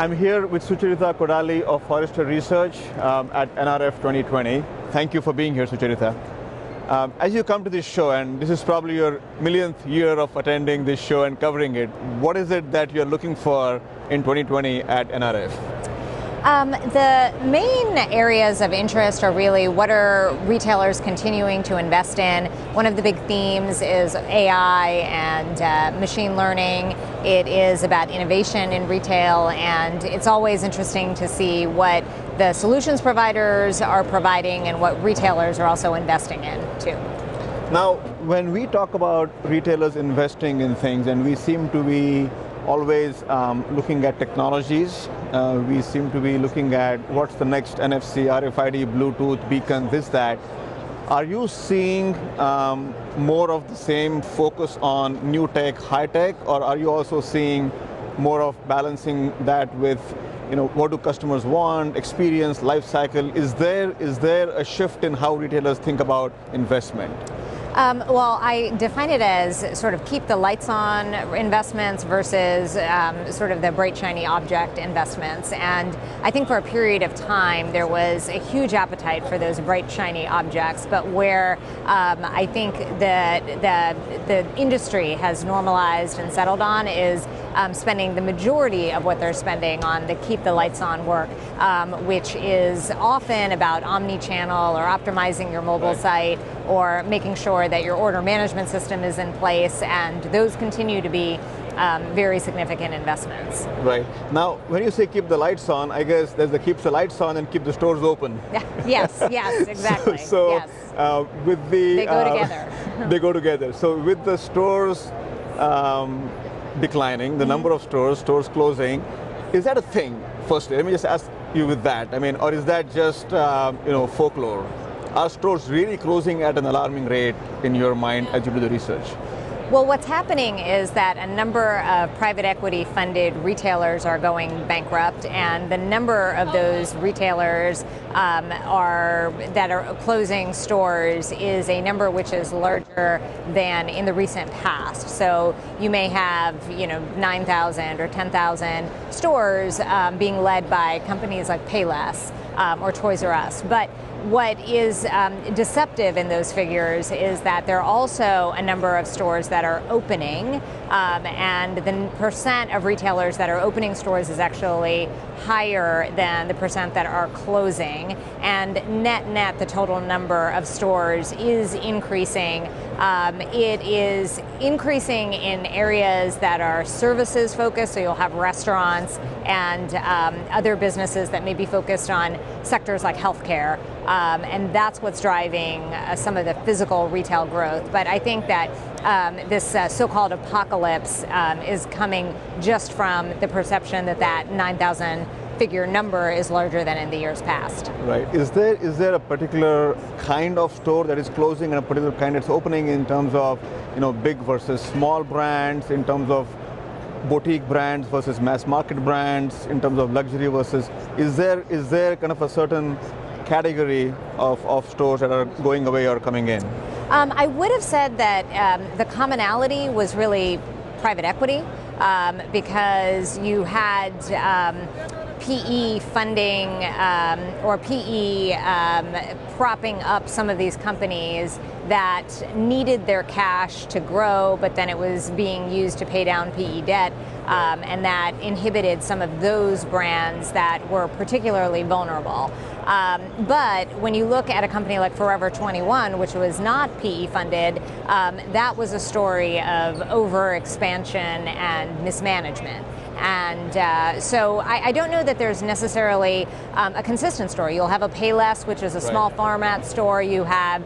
I'm here with Sucharita Kodali of Forrester Research at NRF 2020. Thank you for being here, Sucharita. As you come to this show, and this is probably your millionth year of attending this show and covering it, what is it that you're looking for in 2020 at NRF? The main areas of interest are really what are retailers continuing to invest in. One of the big themes is AI and machine learning. It is about innovation in retail, and it's always interesting to see what the solutions providers are providing and what retailers are also investing in too. Now, when we talk about retailers investing in things, and we seem to be always looking at technologies. We seem to be looking at what's the next NFC, RFID, Bluetooth, beacon, this, that. Are you seeing more of the same focus on new tech, high tech, or are you also seeing more of balancing that with, what do customers want, experience, life cycle? Is there a shift in how retailers think about investment? Well, I define it as sort of keep the lights on investments versus sort of the bright, shiny object investments. And I think for a period of time, there was a huge appetite for those bright, shiny objects, but where I think that the industry has normalized and settled on is spending the majority of what they're spending on the keep the lights on work, which is often about omni-channel or optimizing your mobile site or making sure that your order management system is in place, and those continue to be very significant investments. Right. Now, when you say keep the lights on, I guess there's the keeps the lights on and keep the stores open. Yes, exactly. So yes. With the... They go together. They go together. So with the stores declining, the number of stores closing, is that a thing? Firstly, let me just ask you with that. I mean, or is that just folklore? Are stores really closing at an alarming rate in your mind as you do the research? Well, what's happening is that a number of private equity funded retailers are going bankrupt, and the number of those retailers that are closing stores is a number which is larger than in the recent past. So you may have 9,000 or 10,000 stores being led by companies like Payless or Toys R Us. But what is deceptive in those figures is that there are also a number of stores that are opening, and the percent of retailers that are opening stores is actually higher than the percent that are closing. And net, the total number of stores is increasing. It is increasing in areas that are services focused, so you'll have restaurants and other businesses that may be focused on sectors like healthcare. And that's what's driving some of the physical retail growth. But I think that this so-called apocalypse is coming just from the perception that 9,000 figure number is larger than in the years past. Right. Is there a particular kind of store that is closing and a particular kind that's opening in terms of big versus small brands, in terms of boutique brands versus mass market brands, in terms of luxury versus, is there kind of a certain category of stores that are going away or coming in? I would have said that the commonality was really private equity, because you had PE funding or PE propping up some of these companies that needed their cash to grow, but then it was being used to pay down PE debt, and that inhibited some of those brands that were particularly vulnerable. But when you look at a company like Forever 21, which was not PE funded, that was a story of overexpansion and mismanagement. And so I don't know that there's necessarily a consistent story. You'll have a Payless, which is a small format store. You have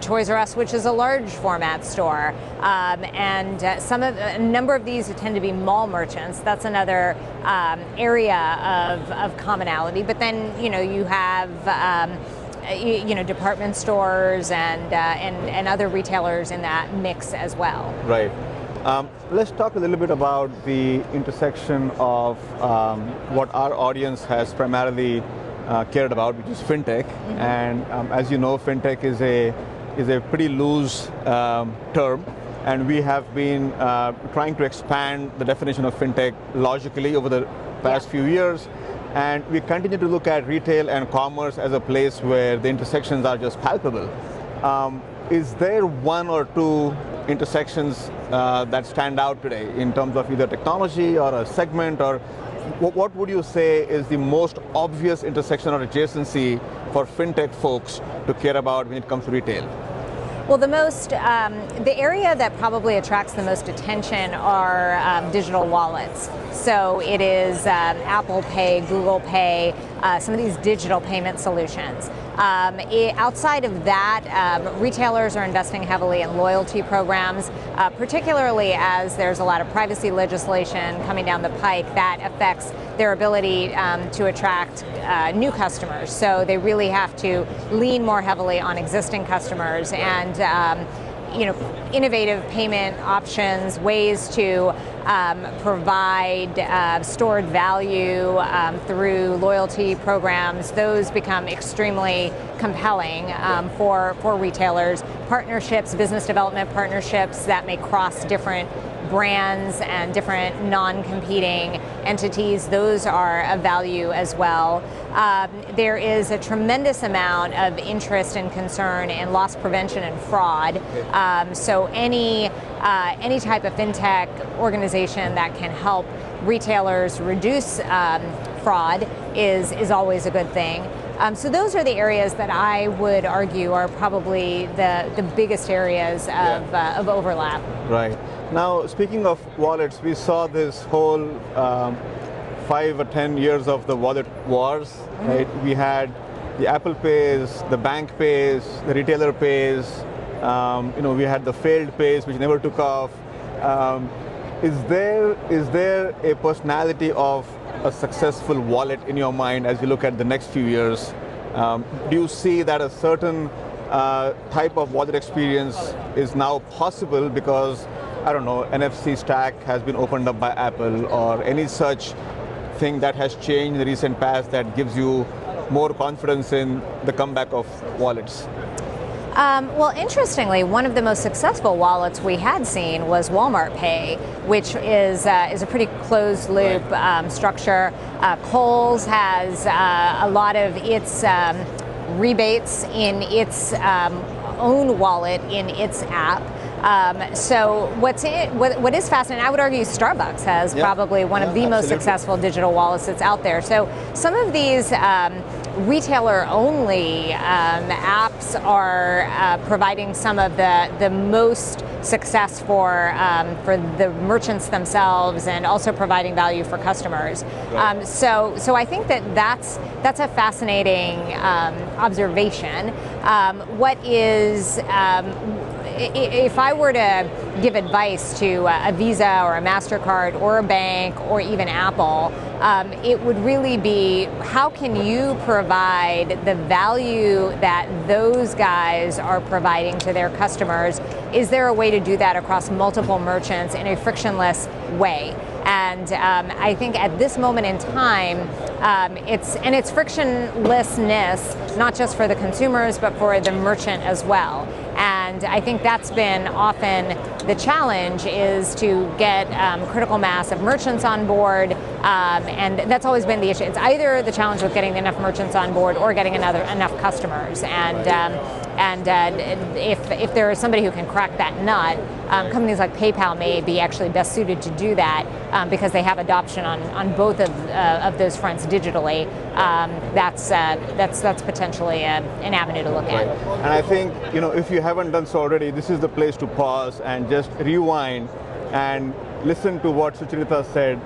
Toys R Us, which is a large format store. And a number of these tend to be mall merchants. That's another area of commonality. But then, you have department stores and other retailers in that mix as well. Right. Let's talk a little bit about the intersection of what our audience has primarily cared about, which is fintech. Mm-hmm. And as you know, fintech is a pretty loose term, and we have been trying to expand the definition of fintech logically over the past few years. And we continue to look at retail and commerce as a place where the intersections are just palpable. Is there one or two intersections that stand out today in terms of either technology or a segment, or what would you say is the most obvious intersection or adjacency for fintech folks to care about when it comes to retail? Well, the area that probably attracts the most attention are digital wallets. So it is Apple Pay, Google Pay, some of these digital payment solutions. Outside of that, retailers are investing heavily in loyalty programs, particularly as there's a lot of privacy legislation coming down the pike that affects their ability to attract new customers. So they really have to lean more heavily on existing customers and innovative payment options, ways to provide stored value through loyalty programs. Those become extremely compelling for retailers. Partnerships, business development partnerships that may cross different brands and different non-competing entities, those are of value as well. There is a tremendous amount of interest and concern in loss prevention and fraud. So any type of fintech organization that can help retailers reduce fraud is always a good thing. So those are the areas that I would argue are probably the biggest areas of overlap. Right. Now, speaking of wallets, we saw this whole 5 or 10 years of the wallet wars, right? We had the Apple Pays, the bank pays, the retailer pays, we had the failed pays which never took off. Is there a personality of a successful wallet in your mind as you look at the next few years? Do you see that a certain type of wallet experience is now possible because, I don't know, NFC stack has been opened up by Apple, or any such thing that has changed in the recent past that gives you more confidence in the comeback of wallets? Well, interestingly, one of the most successful wallets we had seen was Walmart Pay, which is a pretty closed loop structure. Kohl's has a lot of its rebates in its own wallet in its app. So what is fascinating, I would argue Starbucks has probably one of the most successful digital wallets that's out there. So some of these retailer-only apps are providing some of the most success for the merchants themselves, and also providing value for customers. Right. So I think that's a fascinating observation. What is if I were to give advice to a Visa or a MasterCard or a bank or even Apple, it would really be, how can you provide the value that those guys are providing to their customers? Is there a way to do that across multiple merchants in a frictionless way? And I think at this moment in time, it's frictionlessness, not just for the consumers, but for the merchant as well. And I think that's been often the challenge, is to get critical mass of merchants on board, and that's always been the issue. It's either the challenge with getting enough merchants on board or getting enough customers. And if there is somebody who can crack that nut, companies like PayPal may be actually best suited to do that, because they have adoption on both of those fronts digitally. That's potentially an avenue to look at. And I think, if you haven't done so already, this is the place to pause and just rewind and listen to what Sucharita said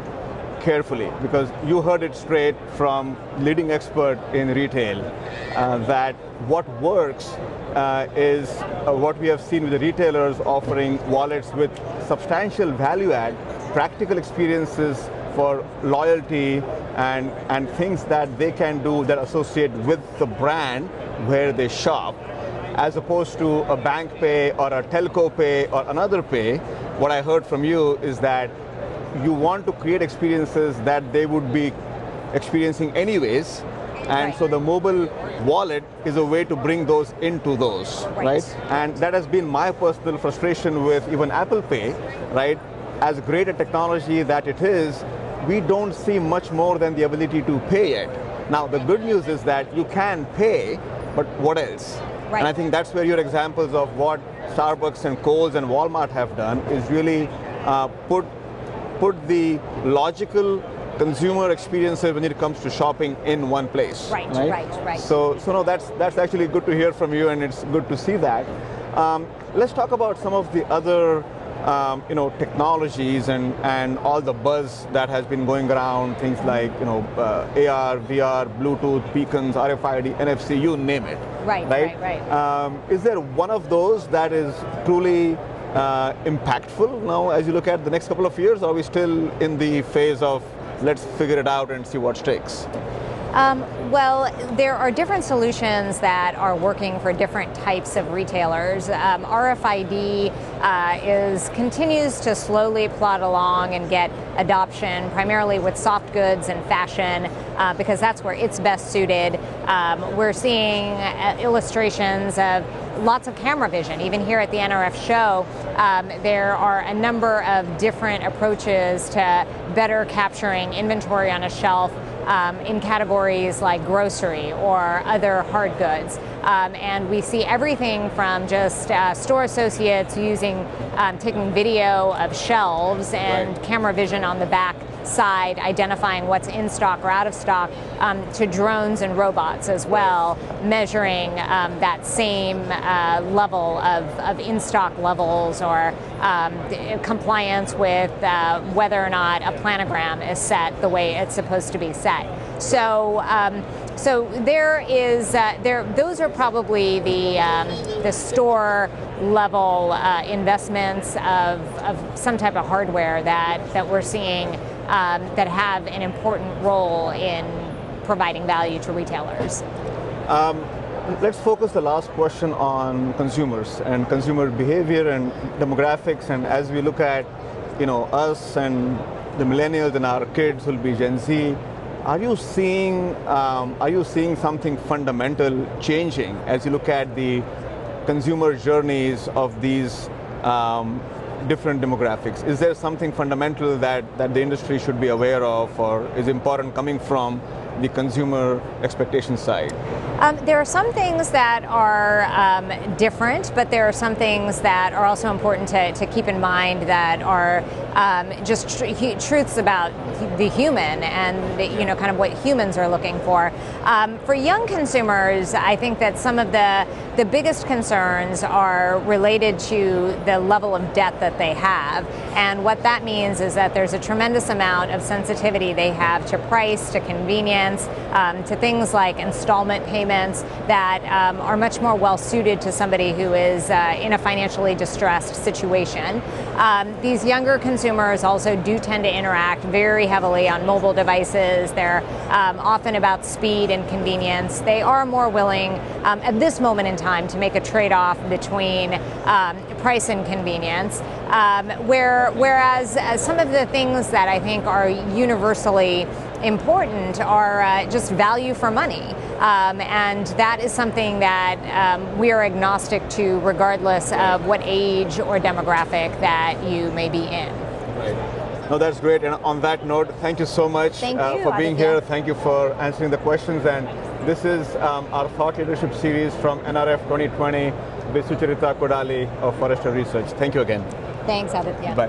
carefully, because you heard it straight from leading expert in retail, that what works is what we have seen with the retailers offering wallets with substantial value add, practical experiences for loyalty and things that they can do that associate with the brand where they shop, as opposed to a bank pay or a telco pay or another pay. What I heard from you is that you want to create experiences that they would be experiencing anyways, and so the mobile wallet is a way to bring those into those, right? And that has been my personal frustration with even Apple Pay, right? As great a technology that it is, we don't see much more than the ability to pay yet. Now, the good news is that you can pay, but what else? Right. And I think that's where your examples of what Starbucks and Kohl's and Walmart have done is really put the logical consumer experiences when it comes to shopping in one place. Right. So no, that's actually good to hear from you, and it's good to see that. Let's talk about some of the other technologies and all the buzz that has been going around, things like AR, VR, Bluetooth, beacons, RFID, NFC, you name it. Right. Is there one of those that is truly impactful now as you look at the next couple of years, or are we still in the phase of let's figure it out and see what sticks? Well, there are different solutions that are working for different types of retailers. RFID continues to slowly plod along and get adoption, primarily with soft goods and fashion, because that's where it's best suited. We're seeing illustrations of lots of camera vision. Even here at the NRF show, there are a number of different approaches to better capturing inventory on a shelf in categories like grocery or other hard goods. And we see everything from just store associates taking video of shelves and camera vision on the back side, identifying what's in stock or out of stock, to drones and robots as well, measuring that same level of in-stock levels or compliance with whether or not a planogram is set the way it's supposed to be set. So those are probably the store level investments of some type of hardware that we're seeing that have an important role in providing value to retailers. Let's focus the last question on consumers and consumer behavior and demographics. And as we look at, us and the millennials and our kids will be Gen Z, are you seeing something fundamental changing as you look at the consumer journeys of these different demographics? Is there something fundamental that the industry should be aware of or is important coming from the consumer expectation side? There are some things that are different, but there are some things that are also important to keep in mind that are just truths about the human and kind of what humans are looking for. For young consumers, I think that some of the biggest concerns are related to the level of debt that they have. And what that means is that there's a tremendous amount of sensitivity they have to price, to convenience, to things like installment payments that are much more well suited to somebody who is in a financially distressed situation. These younger consumers also do tend to interact very heavily on mobile devices. They're often about speed and convenience. They are more willing at this moment in time to make a trade-off between price and convenience. Whereas some of the things that I think are universally important are just value for money. And that is something that we are agnostic to regardless of what age or demographic that you may be in. Right. No, that's great. And on that note, thank you so much for being here. Thank you for answering the questions. And this is our Thought Leadership Series from NRF 2020 with Sucharita Kodali of Forrester Research. Thank you again. Thanks, Aditya. Bye.